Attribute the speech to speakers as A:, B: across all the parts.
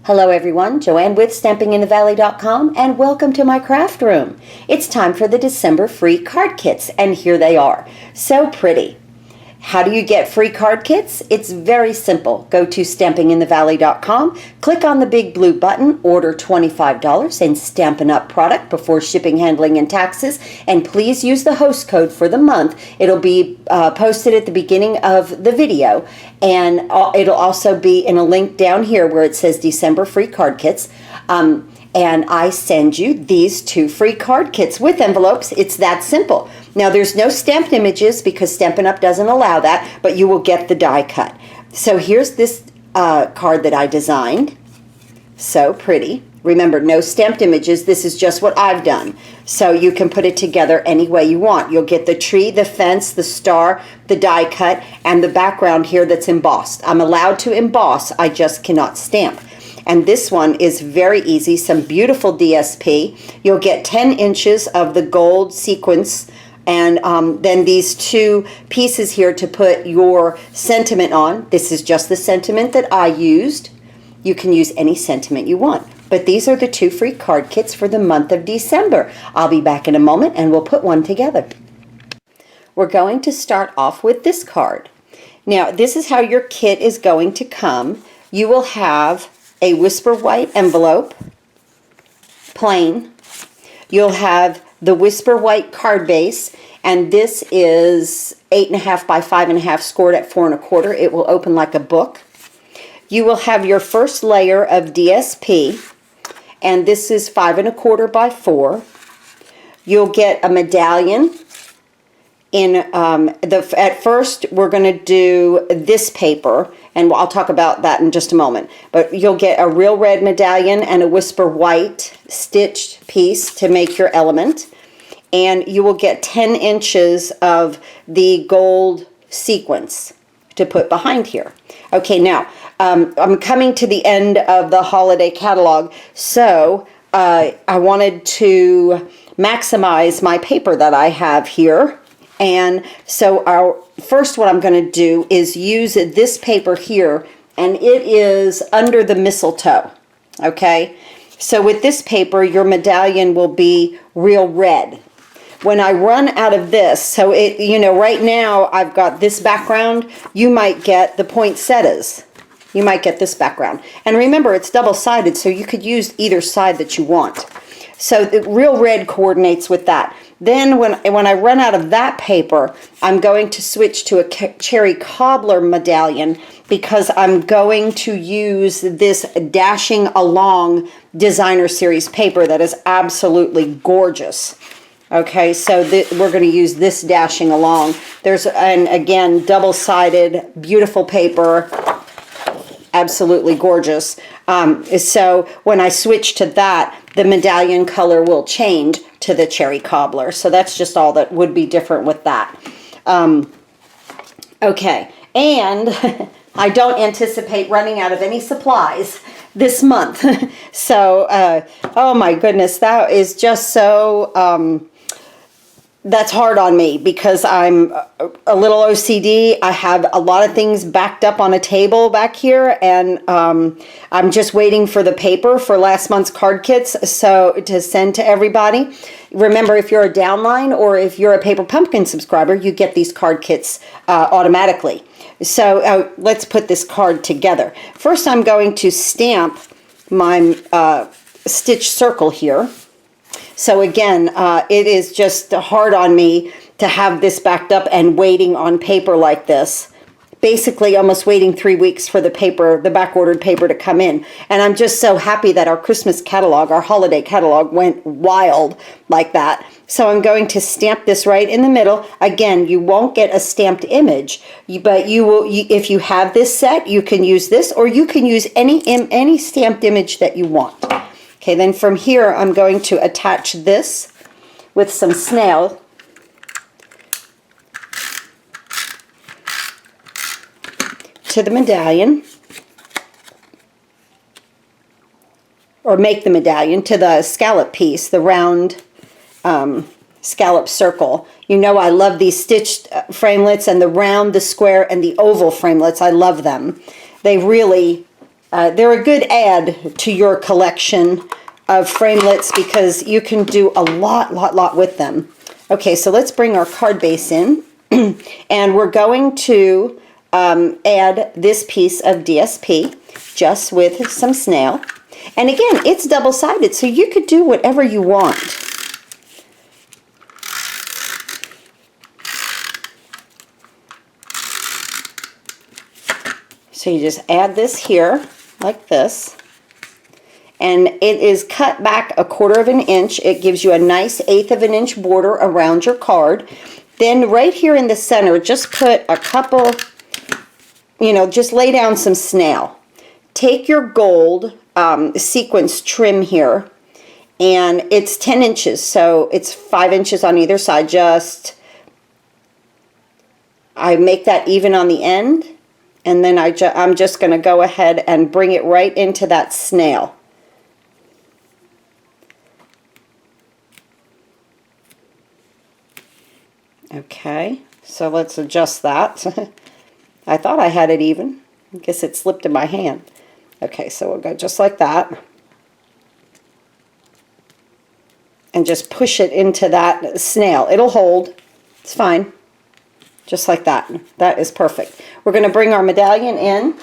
A: Hello everyone, Joanne with StampingInTheValley.com and welcome to my craft room. It's time for the December free card kits and here they are. So pretty. How do you get free card kits? It's very simple. Go to StampingInTheValley.com, click on the big blue button, order $25 in Stampin' Up product before shipping, handling, and taxes, and please use the host code for the month. It'll be posted at the beginning of the video, and it'll also be in a link down here where it says December free card kits. And I send you these 2 free card kits with envelopes. It's that simple. Now there's no stamped images because Stampin' Up doesn't allow that, but you will get the die cut. So here's this card that I designed. So pretty. Remember, no stamped images. This is just what I've done. So you can put it together any way you want. You'll get the tree, the fence, the star, the die cut, and the background here that's embossed. I'm allowed to emboss, I just cannot stamp. And this one is very easy, some beautiful DSP. You'll get 10 inches of the gold sequence and then these 2 pieces here to put your sentiment on. This is just the sentiment that I used. You can use any sentiment you want. But these are the 2 free card kits for the month of December. I'll be back in a moment and we'll put one together. We're going to start off with this card. Now, this is how your kit is going to come. You will have a Whisper White envelope, plain. You'll have the Whisper White card base, and this is 8.5 by 5.5 scored at 4 1/4. It will open like a book. You will have your first layer of DSP, and this is 5 1/4 by 4. You'll get a medallion. At first, we're going to do this paper, and I'll talk about that in just a moment. But you'll get a real red medallion and a Whisper White stitched piece to make your element. And you will get 10 inches of the gold sequence to put behind here. Okay, now, I'm coming to the end of the holiday catalog, so I wanted to maximize my paper that I have here. And so what I'm going to do is use this paper here, and it is under the mistletoe, okay? So with this paper, your medallion will be real red. When I run out of this, so right now I've got this background, you might get the poinsettias. You might get this background. And remember, it's double-sided, so you could use either side that you want. So the real red coordinates with that. Then when I run out of that paper, I'm going to switch to a cherry cobbler medallion because I'm going to use this Dashing Along designer series paper that is absolutely gorgeous. Okay, so we're going to use this Dashing Along. And again, double-sided, beautiful paper, absolutely gorgeous. So when I switch to that, the medallion color will change to the cherry cobbler. So that's just all that would be different with that. Okay, and I don't anticipate running out of any supplies this month. So, oh my goodness, that is just so... that's hard on me because I'm a little OCD. I have a lot of things backed up on a table back here, and I'm just waiting for the paper for last month's card kits to send to everybody. Remember, if you're a downline or if you're a Paper Pumpkin subscriber, you get these card kits automatically. So let's put this card together. First, I'm going to stamp my stitch circle here. So again, it is just hard on me to have this backed up and waiting on paper like this. Basically almost waiting 3 weeks for the paper, the back-ordered paper to come in. And I'm just so happy that our Christmas catalog, our holiday catalog went wild like that. So I'm going to stamp this right in the middle. Again, you won't get a stamped image, but you will. If you have this set, you can use this, or you can use any stamped image that you want. Okay, then from here, I'm going to attach this with some snail. To the medallion. Or make the medallion to the scallop piece, the round scallop circle. You know I love these stitched framelits and the round, the square, and the oval framelits. I love them. They really They're a good add to your collection of framelits because you can do a lot with them. Okay, so let's bring our card base in. And we're going to add this piece of DSP just with some snail. And again, it's double-sided, so you could do whatever you want. So you just add this here, like this. And it is cut back 1/4 of an inch. It gives you a nice 1/8 of an inch border around your card. Then right here in the center, just put a couple, you know, just lay down some snail. Take your gold sequence trim here, and it's 10 inches, so it's 5 inches on either side. I make that even on the end, and then I'm just going to go ahead and bring it right into that snail. Okay, so let's adjust that. I thought I had it even. I guess it slipped in my hand. Okay, so we'll go just like that. And just push it into that snail. It'll hold. It's fine. Just like that. That is perfect. We're going to bring our medallion in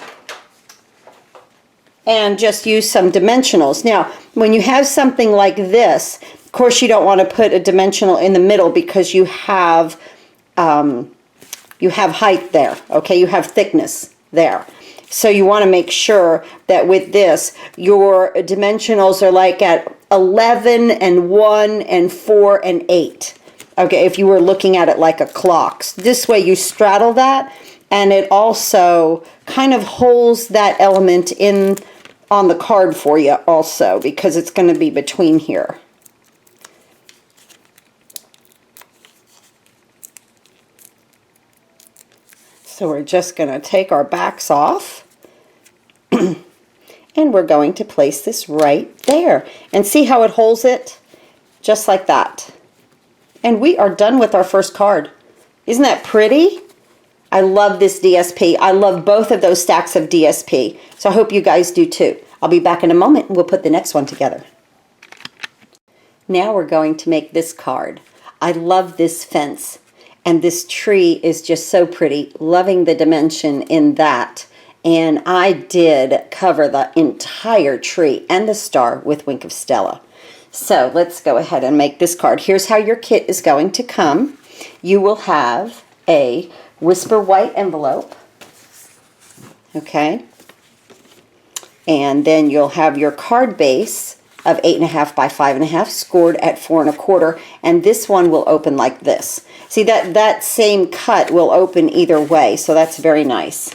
A: and just use some dimensionals. Now, when you have something like this, of course you don't want to put a dimensional in the middle because you have height there, okay? You have thickness there. So you want to make sure that with this, your dimensionals are like at 11 and 1 and 4 and 8. Okay, if you were looking at it like a clock. This way you straddle that, and it also kind of holds that element in on the card for you also, because it's going to be between here. So we're just going to take our backs off and we're going to place this right there. And see how it holds it? Just like that. And we are done with our first card. Isn't that pretty? I love this DSP. I love both of those stacks of DSP. So I hope you guys do too. I'll be back in a moment and we'll put the next one together. Now we're going to make this card. I love this fence. And this tree is just so pretty. Loving the dimension in that. And I did cover the entire tree and the star with Wink of Stella. So let's go ahead and make this card. Here's how your kit is going to come. You will have a Whisper White envelope. Okay. And then you'll have your card base of 8.5 by 5.5, scored at 4 1/4, and this one will open like this. See, that same cut will open either way, so that's very nice.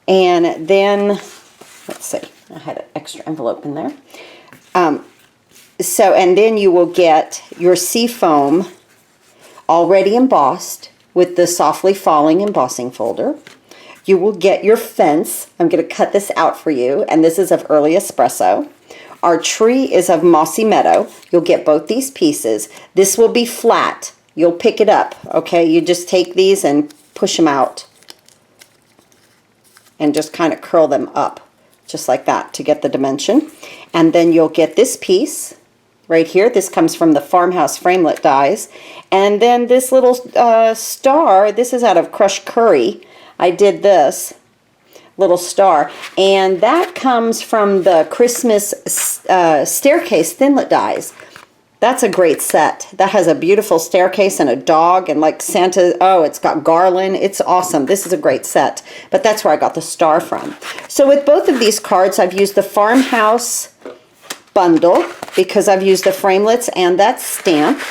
A: And then, let's see, I had an extra envelope in there. And then you will get your seafoam already embossed with the Softly Falling embossing folder. You will get your fence. I'm going to cut this out for you, and this is of Early Espresso. Our tree is of Mossy Meadow. You'll get both these pieces. This will be flat. You'll pick it up, okay? You just take these and push them out and just kind of curl them up, just like that, to get the dimension. And then you'll get this piece right here. This comes from the Farmhouse Framelit dies. And then this little star, this is out of Crushed Curry. I did this little star, and that comes from the Christmas staircase Thinlit dies. That's a great set. That has a beautiful staircase and a dog and like Santa. Oh, it's got garland. It's awesome. This is a great set. But that's where I got the star from. So with both of these cards, I've used the Farmhouse bundle because I've used the framelits and that stamp.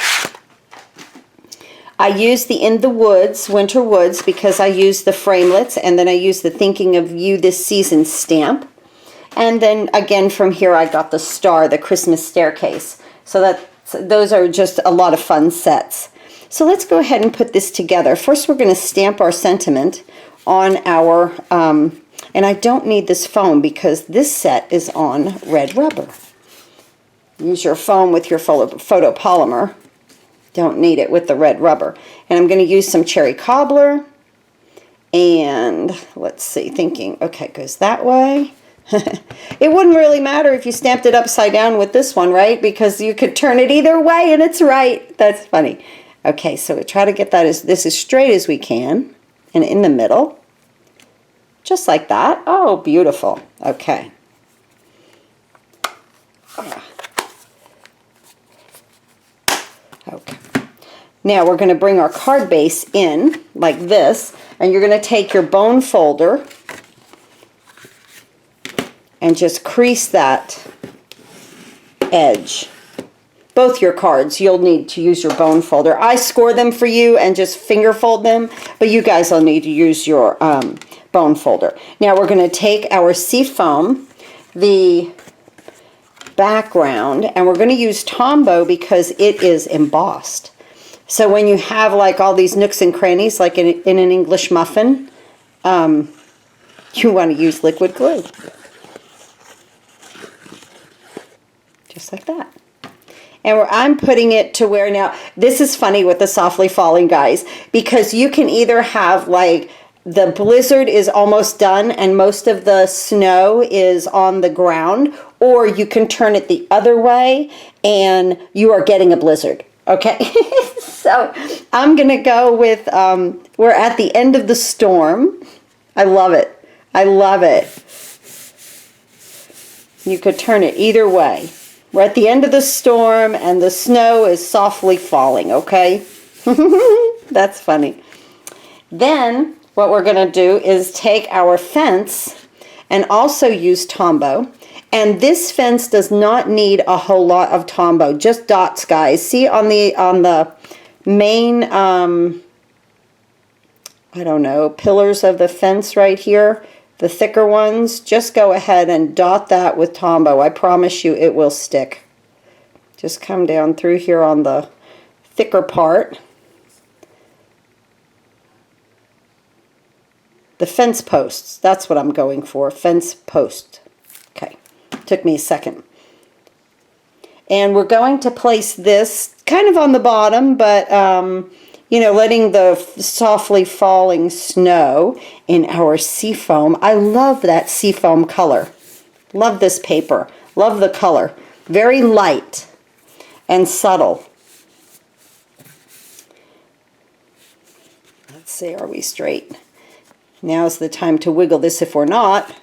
A: I used the In the Woods, Winter Woods, because I used the framelits, and then I used the Thinking of You This Season stamp. And then again from here I got the star, the Christmas staircase. So those are just a lot of fun sets. So let's go ahead and put this together. First we're going to stamp our sentiment on our, and I don't need this foam because this set is on red rubber. Use your foam with your photopolymer. Don't need it with the red rubber. And I'm going to use some cherry cobbler. And let's see, thinking, okay, it goes that way. It wouldn't really matter if you stamped it upside down with this one, right? Because you could turn it either way and it's right. That's funny. Okay, so we try to get that as straight as we can and in the middle. Just like that. Oh, beautiful. Okay. Okay. Now we're going to bring our card base in like this, and you're going to take your bone folder and just crease that edge. Both your cards, you'll need to use your bone folder. I score them for you and just finger fold them, but you guys will need to use your bone folder. Now we're going to take our seafoam, the background, and we're going to use Tombow because it is embossed. So when you have like all these nooks and crannies, like in an English muffin, you want to use liquid glue. Just like that. And I'm putting it to where now, this is funny with the softly falling, guys, because you can either have like the blizzard is almost done and most of the snow is on the ground, or you can turn it the other way and you are getting a blizzard. Okay, so I'm going to go with, we're at the end of the storm. I love it. I love it. You could turn it either way. We're at the end of the storm and the snow is softly falling, okay? That's funny. Then what we're going to do is take our fence and also use Tombow. And this fence does not need a whole lot of Tombow, just dots, guys. See on the main, I don't know, pillars of the fence right here, the thicker ones, just go ahead and dot that with Tombow. I promise you it will stick. Just come down through here on the thicker part. The fence posts, that's what I'm going for, fence post. Okay, took me a second. And we're going to place this kind of on the bottom, but you know, letting the softly falling snow in our seafoam. I love that seafoam color. Love this paper. Love the color. Very light and subtle. Let's see, are we straight? Now's the time to wiggle this if we're not.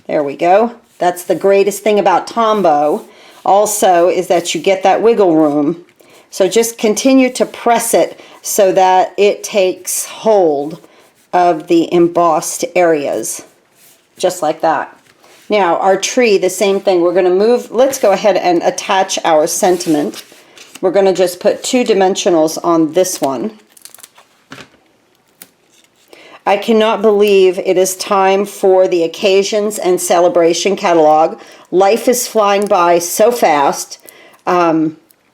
A: There we go. That's the greatest thing about Tombow also, is that you get that wiggle room. So just continue to press it so that it takes hold of the embossed areas, just like that. Now our tree, the same thing. We're going to move, let's go ahead and attach our sentiment. We're going to just put 2 dimensionals on this one. I cannot believe it is time for the Occasions and Celebration catalog. Life is flying by so fast.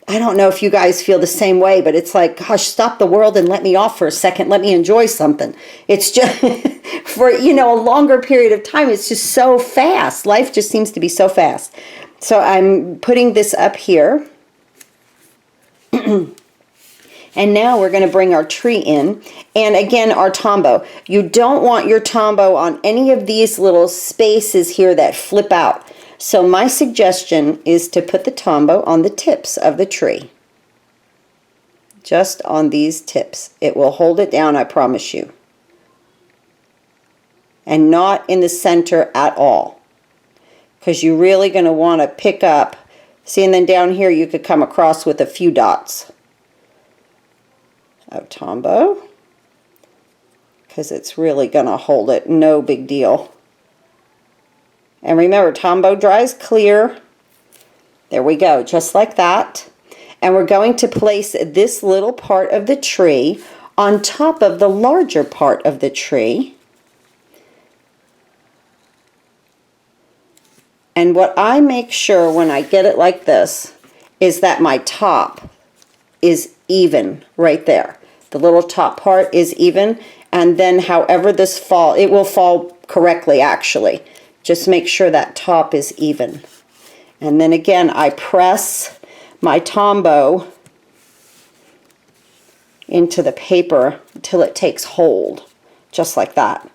A: I don't know if you guys feel the same way, but it's like, gosh, stop the world and let me off for a second. Let me enjoy something. It's just, for, you know, a longer period of time, it's just so fast. Life just seems to be so fast. So I'm putting this up here. And now we're going to bring our tree in. And again, our Tombow. You don't want your Tombow on any of these little spaces here that flip out. So my suggestion is to put the Tombow on the tips of the tree. Just on these tips. It will hold it down, I promise you. And not in the center at all. Because you're really going to want to pick up. See, and then down here you could come across with a few dots of Tombow, because it's really going to hold it, no big deal. And remember, Tombow dries clear. There we go, just like that. And we're going to place this little part of the tree on top of the larger part of the tree. And what I make sure when I get it like this is that my top is even right there. The little top part is even, and then however this fall, it will fall correctly actually. Just make sure that top is even. And then again, I press my Tombow into the paper until it takes hold, just like that.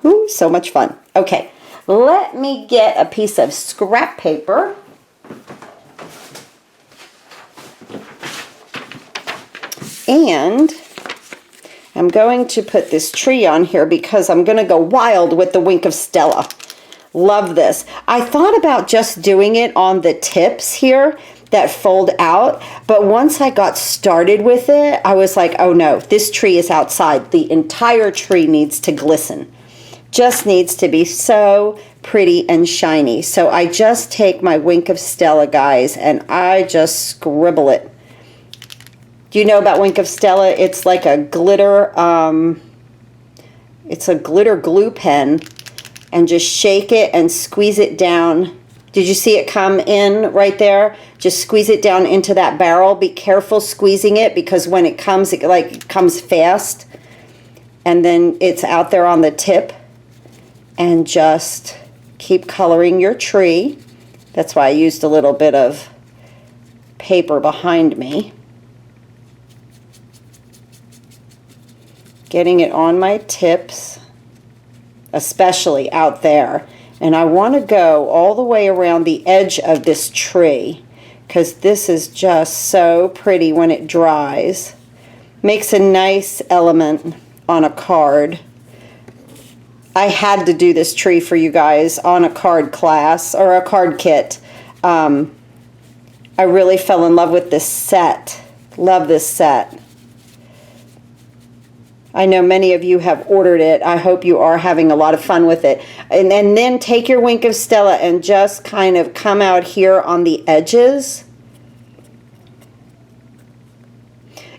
A: Ooh, so much fun. Okay, Let me get a piece of scrap paper. And I'm going to put this tree on here because I'm going to go wild with the Wink of Stella. Love this. I thought about just doing it on the tips here that fold out, but once I got started with it, I was like, oh no, this tree is outside. The entire tree needs to glisten. Just needs to be so pretty and shiny. So I just take my Wink of Stella, guys, and I just scribble it. Do you know about Wink of Stella? It's like a glitter, it's a glitter glue pen, and just shake it and squeeze it down. Did you see it come in right there? Just squeeze it down into that barrel. Be careful squeezing it because when it comes fast, and then it's out there on the tip. And just keep coloring your tree. That's why I used a little bit of paper behind me. Getting it on my tips, especially out there. And I want to go all the way around the edge of this tree because this is just so pretty when it dries. Makes a nice element on a card. I had to do this tree for you guys on a card class or a card kit. I really fell in love with this set. Love this set. I know many of you have ordered it. I hope you are having a lot of fun with it. And then take your Wink of Stella and just kind of come out here on the edges.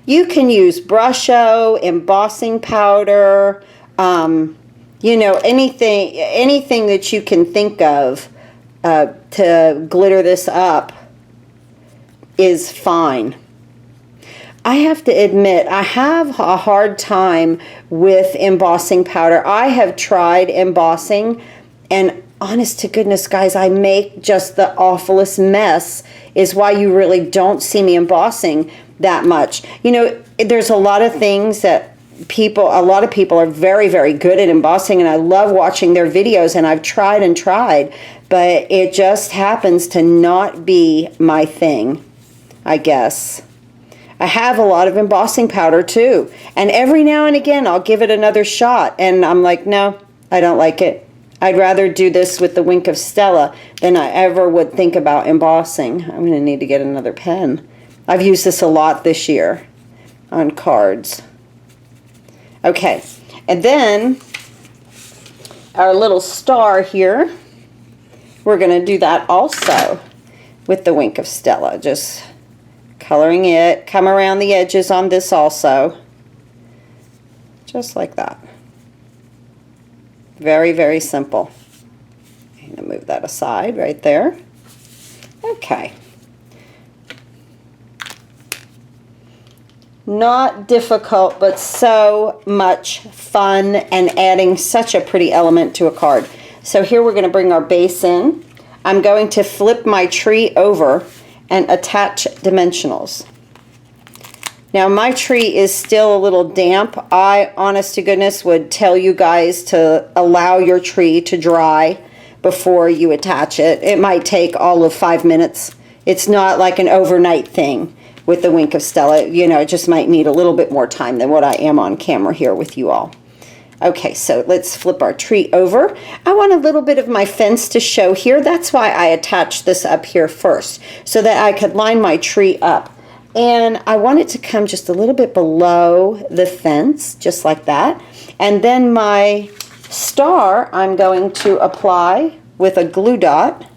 A: You can use Brusho, embossing powder, you know, anything that you can think of to glitter this up is fine. I have to admit, I have a hard time with embossing powder. I have tried embossing, and honest to goodness, guys, I make just the awfulest mess, is why you really don't see me embossing that much. You know, there's a lot of things that a lot of people are very, very good at embossing, and I love watching their videos, and I've tried and tried, but it just happens to not be my thing, I guess. I have a lot of embossing powder too, and every now and again I'll give it another shot, and I'm like, no, I don't like it. I'd rather do this with the Wink of Stella than I ever would think about embossing. I'm going to need to get another pen. I've used this a lot this year on cards. Okay, and then our little star here, we're going to do that also with the Wink of Stella. Just coloring it, come around the edges on this also, just like that. Very, very simple. I'm going to move that aside right there. Okay. Not difficult, but so much fun and adding such a pretty element to a card. So here we're going to bring our base in. I'm going to flip my tree over and attach dimensionals. Now my tree is still a little damp. I, honest to goodness, would tell you guys to allow your tree to dry before you attach it. It might take all of 5 minutes. It's not like an overnight thing with the Wink of Stella. You know, it just might need a little bit more time than what I am on camera here with you all. Okay, so let's flip our tree over. I want a little bit of my fence to show here. That's why I attached this up here first, so that I could line my tree up. And I want it to come just a little bit below the fence, just like that. And then my star, I'm going to apply with a glue dot,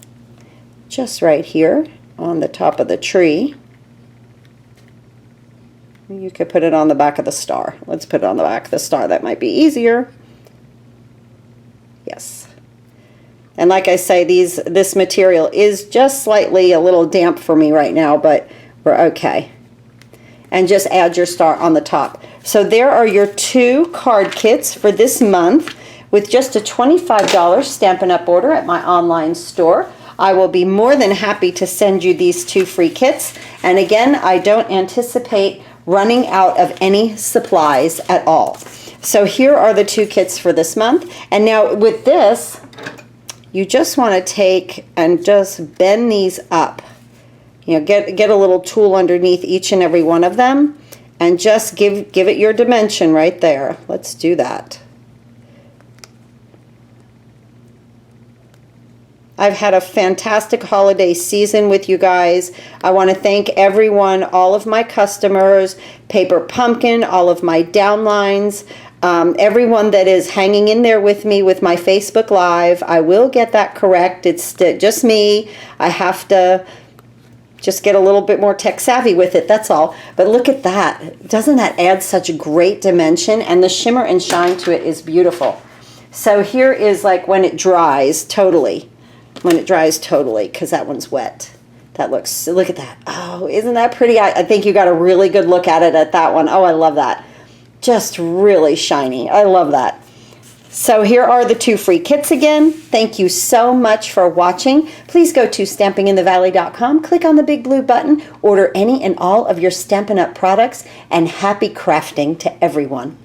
A: just right here on the top of the tree. You could put it on the back of the star. Let's put it on the back of the star. That might be easier. Yes. And like I say, this material is just slightly a little damp for me right now, but we're okay. And just add your star on the top. So there are your 2 card kits for this month with just a $25 Stampin' Up! Order at my online store. I will be more than happy to send you these 2 free kits. And again, I don't anticipate running out of any supplies at all. So here are the 2 kits for this month. And now with this, you just want to take and just bend these up. You know, get a little tool underneath each and every one of them and just give it your dimension right there. Let's do that. I've had a fantastic holiday season with you guys. I want to thank everyone, all of my customers, Paper Pumpkin, all of my downlines, everyone that is hanging in there with me with my Facebook Live. I will get that correct. It's just me. I have to just get a little bit more tech savvy with it, that's all. But look at that. Doesn't that add such a great dimension? And the shimmer and shine to it is beautiful. So here is like when it dries totally. When it dries totally, because that one's wet. That looks, look at that. Oh, isn't that pretty? I think you got a really good look at it at that one. Oh, I love that. Just really shiny. I love that. So here are the 2 free kits again. Thank you so much for watching. Please go to stampinginthevalley.com, click on the big blue button, order any and all of your Stampin' Up! Products, and happy crafting to everyone.